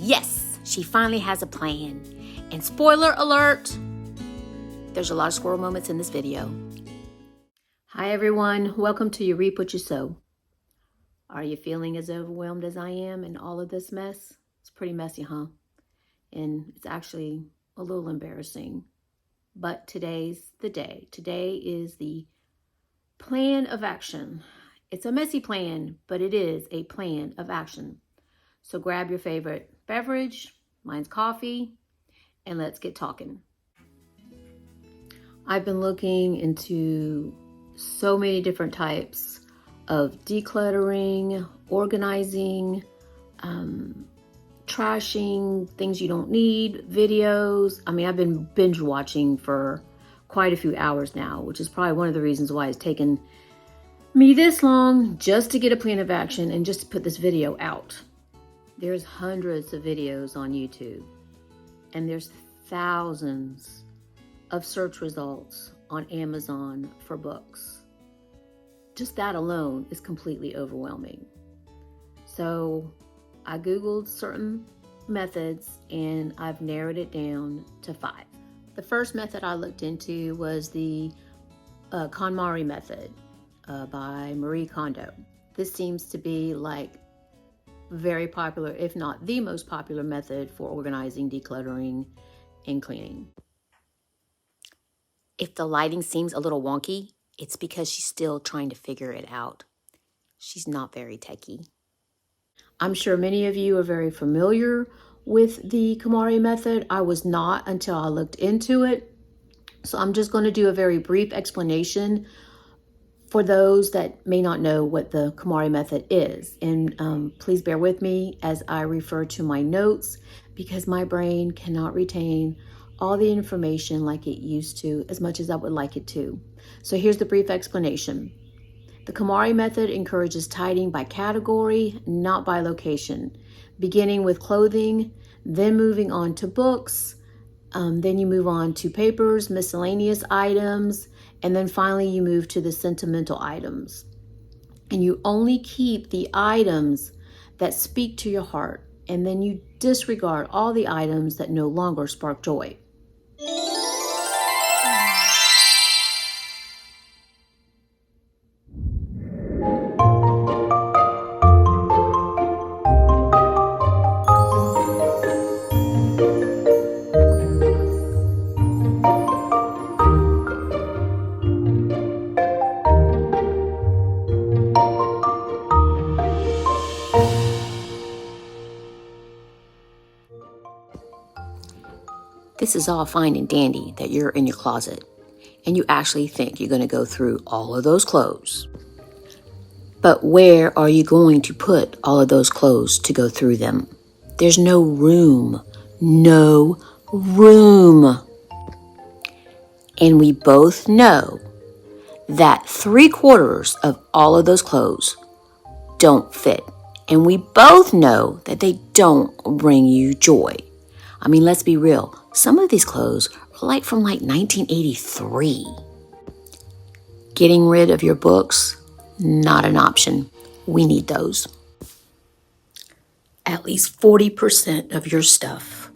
Yes, she finally has a plan. And spoiler alert, there's a lot of squirrel moments in this video. Hi everyone, welcome to You Reap What You Sow. Are you feeling as overwhelmed as I am in all of this mess? It's pretty messy, huh? And it's actually a little embarrassing. But today's the day. Today is the plan of action. It's a messy plan, but it is a plan of action. So grab your favorite beverage, mine's coffee, and let's get talking. I've been looking into so many different types of decluttering, organizing, trashing things you don't need, videos. I mean, I've been binge watching for quite a few hours now, which is probably one of the reasons why it's taken me this long just to get a plan of action and just to put this video out. There's hundreds of videos on YouTube, and there's thousands of search results on Amazon for books. Just that alone is completely overwhelming. So I Googled certain methods and I've narrowed it down to 5. The first method I looked into was the KonMari method by Marie Kondo. This seems to be like very popular, if not the most popular method for organizing, decluttering, and cleaning. If the lighting seems a little wonky, it's because she's still trying to figure it out. She's not very techie. I'm sure many of you are very familiar with the KonMari method. I was not until I looked into it. So I'm just going to do a very brief explanation for those that may not know what the KonMari method is. And please bear with me as I refer to my notes because my brain cannot retain all the information like it used to as much as I would like it to. So here's the brief explanation. The KonMari method encourages tidying by category, not by location, beginning with clothing, then moving on to books, then you move on to papers, miscellaneous items, and then finally you move to the sentimental items. And you only keep the items that speak to your heart, and then you disregard all the items that no longer spark joy. This is all fine and dandy that you're in your closet and you actually think you're going to go through all of those clothes. But where are you going to put all of those clothes to go through them? There's no room. No room. And we both know that 3/4 of all of those clothes don't fit. And we both know that they don't bring you joy. I mean, let's be real. Some of these clothes are from 1983. Getting rid of your books, not an option. We need those. At least 40% of your stuff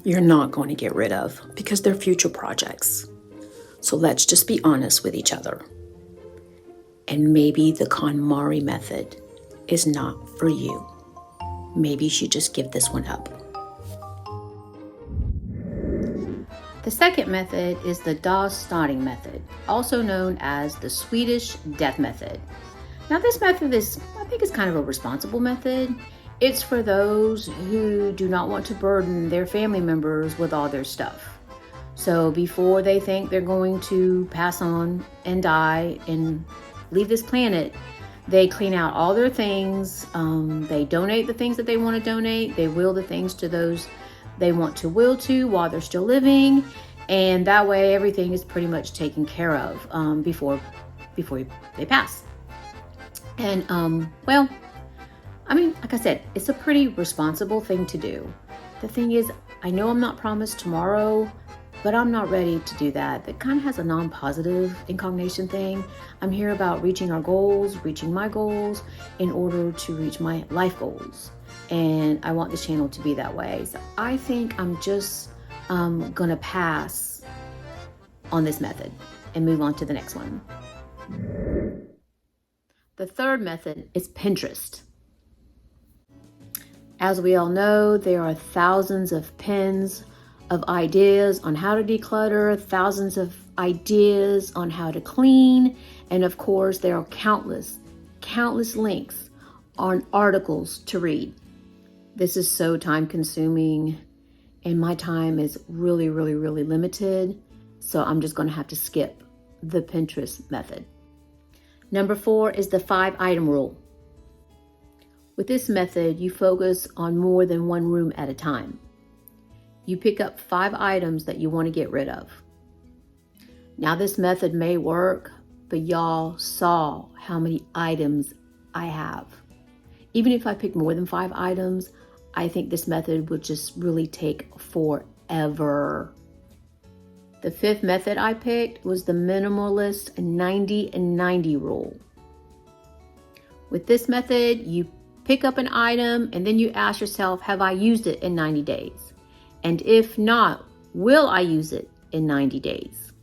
you're not going to get rid of because they're future projects. So let's just be honest with each other. And maybe the KonMari method is not for you. Maybe you should just give this one up. The second method is the dag-starting method, also known as the Swedish death method. Now this method I think is kind of a responsible method. It's for those who do not want to burden their family members with all their stuff. So before they think they're going to pass on and die and leave this planet, they clean out all their things. They donate the things that they want to donate. They will the things to those they want to will to while they're still living, and that way everything is pretty much taken care of before they pass. And well, I mean, like I said, it's a pretty responsible thing to do. The thing is, I know I'm not promised tomorrow, but I'm not ready to do that. That kind of has a non-positive incognation thing. I'm here about reaching our goals, reaching my goals in order to reach my life goals. and I want the channel to be that way. So I think I'm just gonna pass on this method and move on to the next one. The third method is Pinterest. As we all know, there are thousands of pins of ideas on how to declutter, thousands of ideas on how to clean, and of course, there are countless links on articles to read. This is so time consuming, and my time is really limited, so I'm just gonna have to skip the Pinterest method. Number 4 is the 5-item rule. With this method, you focus on more than one room at a time. You pick up 5 items that you want to get rid of. Now, this method may work, but y'all saw how many items I have. Even if I pick more than 5 items, I think this method would just really take forever. The 5th method I picked was the minimalist 90 and 90 rule. With this method, you pick up an item and then you ask yourself, have I used it in 90 days? And if not, will I use it in 90 days?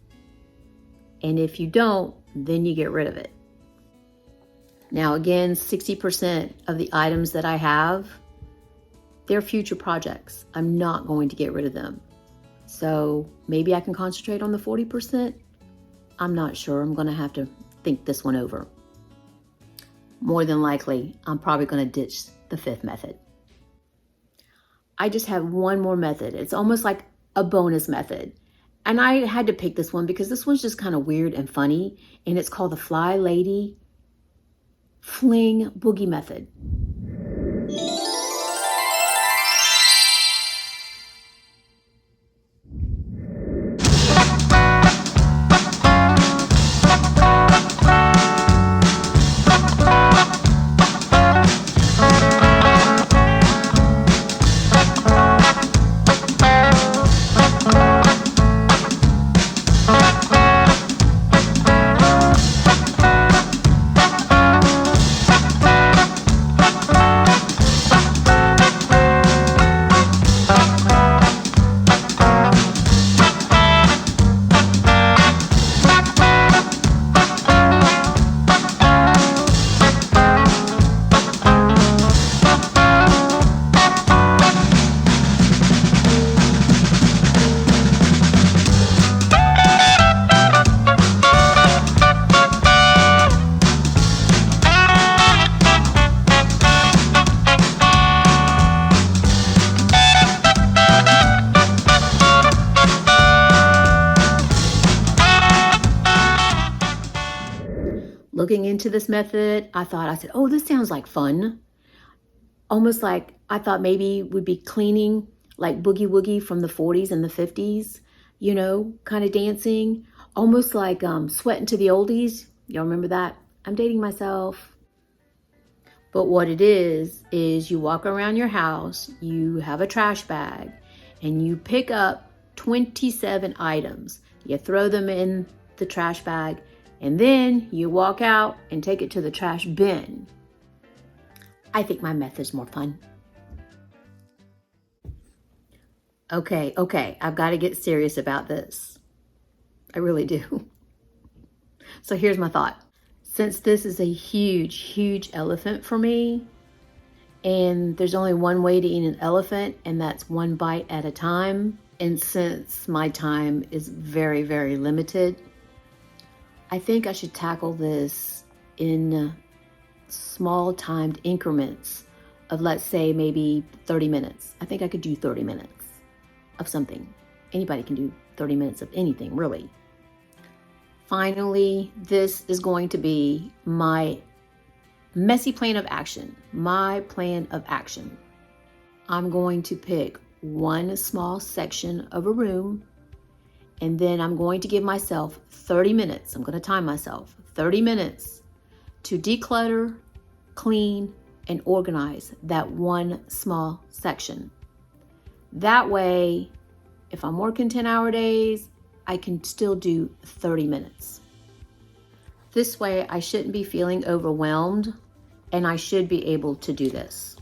And if you don't, then you get rid of it. Now again, 60% of the items that I have, they're future projects. I'm not going to get rid of them. So maybe I can concentrate on the 40%. I'm not sure. I'm going to have to think this one over. More than likely, I'm probably going to ditch the 5th method. I just have one more method. It's almost like a bonus method. And I had to pick this one because this one's just kind of weird and funny. And it's called the Fly Lady Fling Boogie Method. Looking into this method, I said, oh, this sounds like fun. Almost like I thought maybe we'd be cleaning like Boogie Woogie from the 40s and the 50s, you know, kind of dancing. Almost like Sweating to the Oldies. Y'all remember that? I'm dating myself. But what it is you walk around your house, you have a trash bag, and you pick up 27 items. You throw them in the trash bag, and then you walk out and take it to the trash bin. I think my method's more fun. Okay, I've got to get serious about this. I really do. So here's my thought. Since this is a huge elephant for me, and there's only one way to eat an elephant, and that's one bite at a time, and since my time is very limited, I think I should tackle this in small timed increments of, let's say, maybe 30 minutes. I think I could do 30 minutes of something. Anybody can do 30 minutes of anything, really. Finally, this is going to be my messy plan of action. My plan of action. I'm going to pick one small section of a room, and then I'm going to give myself 30 minutes. I'm going to time myself 30 minutes to declutter, clean, and organize that one small section. That way, if I'm working 10-hour days, I can still do 30 minutes. This way, I shouldn't be feeling overwhelmed, and I should be able to do this.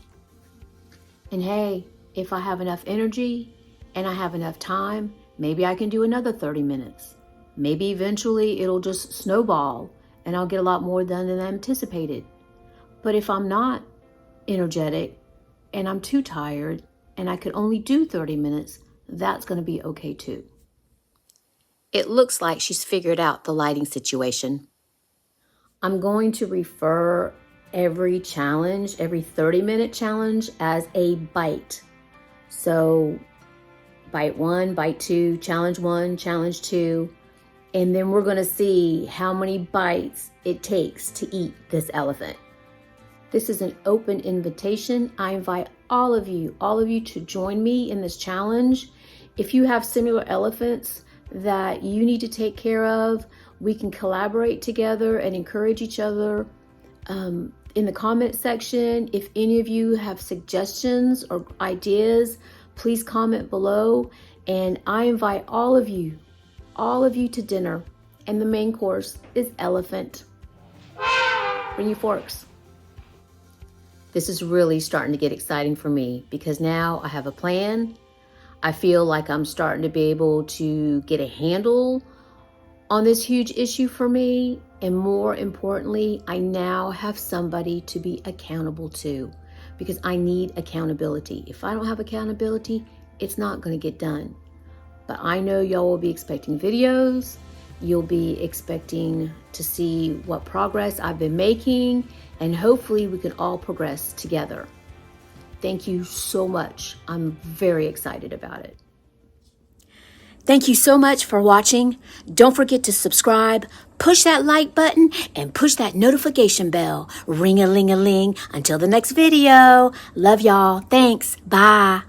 And hey, if I have enough energy and I have enough time, maybe I can do another 30 minutes. Maybe eventually it'll just snowball and I'll get a lot more done than I anticipated. But if I'm not energetic and I'm too tired and I could only do 30 minutes, that's going to be okay too. It looks like she's figured out the lighting situation. I'm going to refer every challenge, every 30-minute challenge, as a bite. So bite 1, bite 2, challenge 1, challenge 2, and then we're going to see how many bites it takes to eat this elephant. This is an open invitation. I invite all of you to join me in this challenge. If you have similar elephants that you need to take care of, we can collaborate together and encourage each other. In the comment section, if any of you have suggestions or ideas, please comment below. And I invite all of you to dinner. And the main course is elephant. Bring your forks. This is really starting to get exciting for me because now I have a plan. I feel like I'm starting to be able to get a handle on this huge issue for me. And more importantly, I now have somebody to be accountable to because I need accountability. If I don't have accountability, it's not going to get done. But I know y'all will be expecting videos. You'll be expecting to see what progress I've been making, and hopefully we can all progress together. Thank you so much. I'm very excited about it. Thank you so much for watching. Don't forget to subscribe, push that like button, and push that notification bell. Ring-a-ling-a-ling. Until the next video. Love y'all. Thanks. Bye.